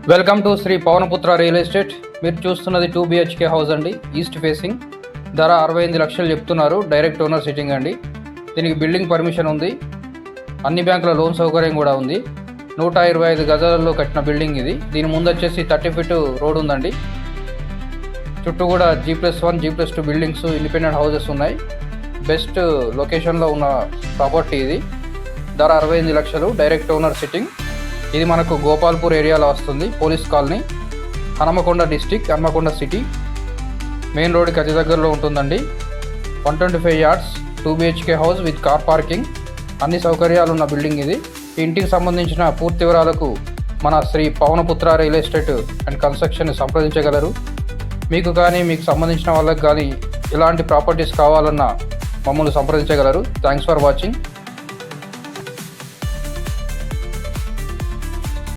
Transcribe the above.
Welcome to Shri Pavanaputra real estate. మీరు చూస్తున్నది 2 BHK house అండి, ఈస్ట్ ఫేసింగ్. ధర 68 లక్షలు చెప్తున్నారు. డైరెక్ట్ ఓనర్ సిట్టింగ్ అండి. దీనికి బిల్డింగ్ పర్మిషన్ ఉంది, అన్ని బ్యాంకుల లోన్ సౌకర్యం కూడా ఉంది. 125 గజాలలో కట్టిన బిల్డింగ్ ఇది. దీని ముందు వచ్చేసి 30 ఫీట్ రోడ్ ఉందండి. చుట్టూ కూడా G+1 G+2 buildings, independent houses ఉన్నాయి. బెస్ట్ లొకేషన్లో ఉన్న ప్రాపర్టీ ఇది. ధర 68 లక్షలు, డైరెక్ట్ ఓనర్ సిట్టింగ్. ఇది మనకు గోపాల్పూర్ ఏరియాలో వస్తుంది, police colony, Hanamkonda district, Hanamkonda city. Main రోడ్కి అతి దగ్గరలో ఉంటుందండి. 125 yards, 2 BHK house with car parking, అన్ని సౌకర్యాలు ఉన్న బిల్డింగ్ ఇది. ఈ ఇంటికి సంబంధించిన పూర్తి వివరాలకు మన Shri Pavanaputra real estate and construction సంప్రదించగలరు. మీకు కానీ మీకు సంబంధించిన వాళ్ళకి కానీ ఎలాంటి ప్రాపర్టీస్ కావాలన్నా మమ్మల్ని సంప్రదించగలరు. Thanks for watching.